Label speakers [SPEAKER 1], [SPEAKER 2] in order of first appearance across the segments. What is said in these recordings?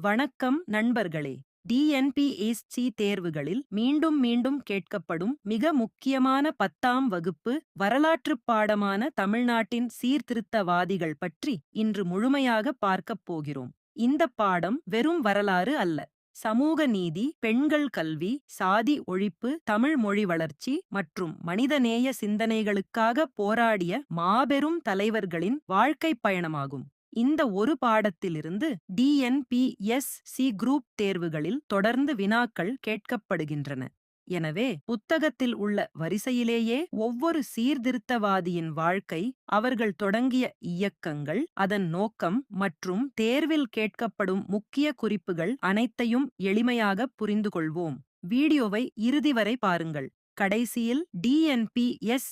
[SPEAKER 1] வணக்கம் நண்பர்களே. டிஎன்பிஎஸ்சி தேர்வுகளில் மீண்டும் மீண்டும் கேட்கப்படும் மிக முக்கியமான 10ஆம் வகுப்பு வரலாற்றுப் பாடமான தமிழ்நாட்டின் சீர்திருத்தவாதிகள் பற்றி இன்று முழுமையாக பார்க்கப் போகிறோம். இந்த பாடம் வெறும் வரலாறு அல்ல. சமூக நீதி, பெண்கள் கல்வி, சாதி ஒழிப்பு, தமிழ் மொழி வளர்ச்சி மற்றும் மனிதநேய சிந்தனைகளுக்காக போராடிய மாபெரும் தலைவர்களின் வாழ்க்கைப் பயணமாகும். இந்த ஒரு பாடத்திலிருந்து டிஎன்பிஎஸ்சி குரூப் தேர்வுகளில் தொடர்ந்து வினாக்கள் கேட்கப்படுகின்றன. எனவே புத்தகத்தில் உள்ள வரிசையிலேயே ஒவ்வொரு சீர்திருத்தவாதியின் வாழ்க்கை, அவர்கள் தொடங்கிய இயக்கங்கள், அதன் நோக்கம் மற்றும் தேர்வில் கேட்கப்படும் முக்கிய குறிப்புகள் அனைத்தையும் எளிமையாக புரிந்து கொள்வோம். வீடியோவை இறுதி வரை பாருங்கள். கடைசியில் டிஎன்பிஎஸ்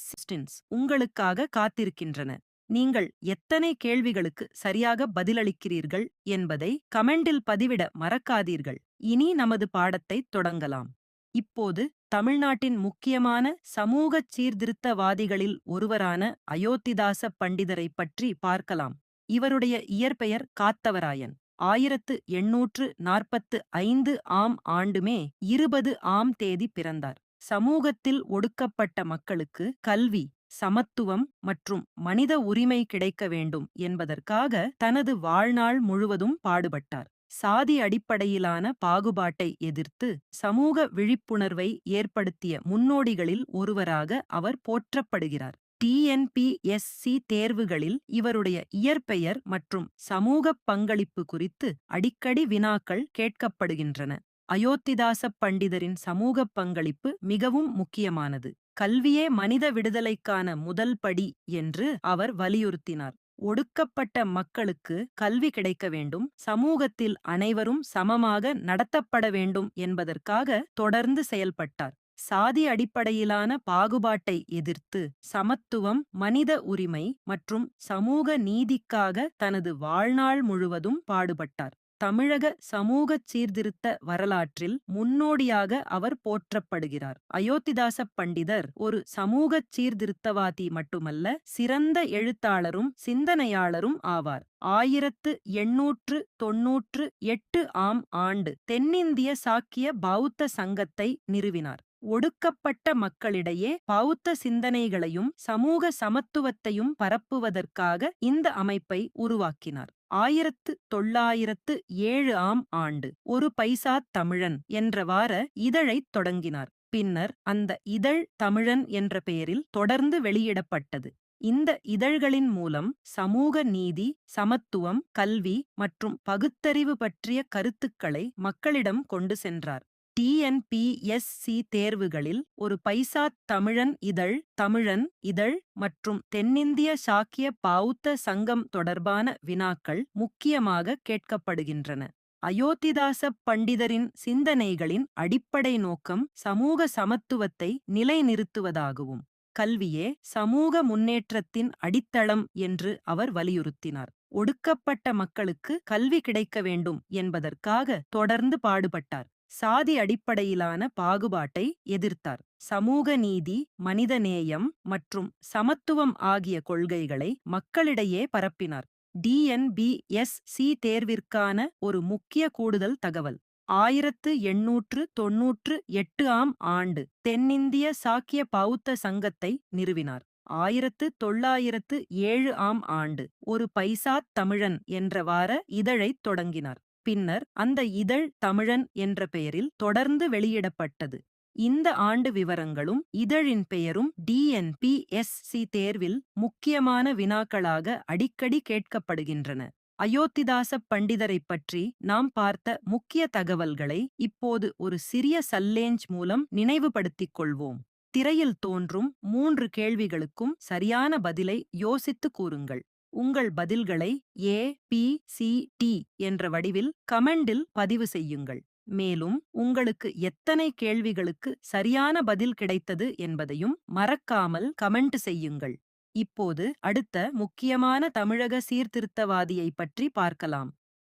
[SPEAKER 1] உங்களுக்காக காத்திருக்கின்றன. நீங்கள் எத்தனை கேள்விகளுக்கு சரியாக பதிலளிக்கிறீர்கள் என்பதை கமெண்டில் பதிவிட மறக்காதீர்கள். இனி நமது பாடத்தை தொடங்கலாம். இப்போது தமிழ்நாட்டின் முக்கியமான சமூக சீர்திருத்தவாதிகளில் ஒருவரான அயோத்திதாச பண்டிதரை பற்றி பார்க்கலாம். இவருடைய இயற்பெயர் காத்தவராயன். 1845 ஆம் ஆண்டு மே 20 ஆம் தேதி பிறந்தார். சமூகத்தில் ஒடுக்கப்பட்ட மக்களுக்கு கல்வி, சமத்துவம் மற்றும் மனித உரிமை கிடைக்க வேண்டும் என்பதற்காக தனது வாழ்நாள் முழுவதும் பாடுபட்டார். சாதி அடிப்படையிலான பாகுபாட்டை எதிர்த்து சமூக விழிப்புணர்வை ஏற்படுத்திய முன்னோடிகளில் ஒருவராக அவர் போற்றப்படுகிறார். டிஎன்பிஎஸ்சி தேர்வுகளில் இவருடைய இயற்பெயர் மற்றும் சமூக பங்களிப்பு குறித்து அடிக்கடி வினாக்கள் கேட்கப்படுகின்றன. அயோத்திதாச பண்டிதரின் சமூக பங்களிப்பு மிகவும் முக்கியமானது. கல்வியே மனித விடுதலைக்கான முதல் படி என்று அவர் வலியுறுத்தினார். ஒடுக்கப்பட்ட மக்களுக்கு கல்வி கிடைக்க வேண்டும், சமூகத்தில் அனைவரும் சமமாக நடத்தப்பட வேண்டும் என்பதற்காக தொடர்ந்து செயல்பட்டார். சாதி அடிப்படையிலான பாகுபாட்டை எதிர்த்து சமத்துவம், மனித உரிமை மற்றும் சமூக நீதிக்காக தனது வாழ்நாள் முழுவதும் பாடுபட்டார். தமிழக சமூக சீர்திருத்த வரலாற்றில் முன்னோடியாக அவர் போற்றப்படுகிறார். அயோத்திதாச பண்டிதர் ஒரு சமூக சீர்திருத்தவாதி மட்டுமல்ல, சிறந்த எழுத்தாளரும் சிந்தனையாளரும் ஆவார். 1898 ஆம் ஆண்டு தென்னிந்திய சாக்கிய பௌத்த சங்கத்தை நிறுவினார். ஒடுக்கப்பட்ட மக்களிடையே பௌத்த சிந்தனைகளையும் சமூக சமத்துவத்தையும் பரப்புவதற்காக இந்த அமைப்பை உருவாக்கினார். 1907 ஆம் ஆண்டு ஒரு பைசா தமிழன் என்ற வார இதழைத் தொடங்கினார். பின்னர் அந்த இதழ் தமிழன் என்ற பெயரில் தொடர்ந்து வெளியிடப்பட்டது. இந்த இதழ்களின் மூலம் சமூக நீதி, சமத்துவம், கல்வி மற்றும் பகுத்தறிவு பற்றிய கருத்துக்களை மக்களிடம் கொண்டு சென்றார். டிஎன்பிஎஸ்சி தேர்வுகளில் ஒரு பைசா தமிழன் இதழ், தமிழன் இதழ் மற்றும் தென்னிந்திய சாக்கிய பௌத்த சங்கம் தொடர்பான வினாக்கள் முக்கியமாக கேட்கப்படுகின்றன. அயோத்திதாச பண்டிதரின் சிந்தனைகளின் அடிப்படை நோக்கம் சமூக சமத்துவத்தை நிலைநிறுத்துவதாகவும், கல்வியே சமூக முன்னேற்றத்தின் அடித்தளம் என்று அவர் வலியுறுத்தினார். ஒடுக்கப்பட்ட மக்களுக்கு கல்வி கிடைக்க வேண்டும் என்பதற்காக தொடர்ந்து பாடுபட்டார். சாதி அடிப்படையிலான பாகுபாட்டை எதிர்த்தார். சமூக நீதி, மனிதநேயம் மற்றும் சமத்துவம் ஆகிய கொள்கைகளை மக்களிடையே பரப்பினார். டிஎன்பிஎஸ்சி தேர்விற்கான ஒரு முக்கிய கூடுதல் தகவல்: 1898 ஆம் ஆண்டு தென்னிந்திய சாக்கிய பௌத்த சங்கத்தை நிறுவினார். 1907 ஆம் ஆண்டு ஒரு பைசா தமிழன் என்ற வார இதழைத் தொடங்கினார். பின்னர் அந்த இதழ் தமிழன் என்ற பெயரில் தொடர்ந்து வெளியிடப்பட்டது. இந்த ஆண்டு விவரங்களும் இதழின் பெயரும் டிஎன்பிஎஸ்சி தேர்வில் முக்கியமான வினாக்களாக அடிக்கடி கேட்கப்படுகின்றன. அயோத்திதாச பண்டிதரை பற்றி நாம் பார்த்த முக்கிய தகவல்களை இப்போது ஒரு சிறிய சல்லேஞ்ச் மூலம் நினைவுபடுத்திக் கொள்வோம். திரையில் தோன்றும் 3 கேள்விகளுக்கும் சரியான பதிலை யோசித்து கூறுங்கள். உங்கள் பதில்களை ஏ.பி.சி.டி என்ற வடிவில் கமெண்டில் பதிவு செய்யுங்கள். மேலும் உங்களுக்கு எத்தனை கேள்விகளுக்கு சரியான பதில் கிடைத்தது என்பதையும் மறக்காமல் கமெண்ட் செய்யுங்கள். இப்போது அடுத்த முக்கியமான தமிழக சீர்திருத்தவாதியை பற்றி பார்க்கலாம்.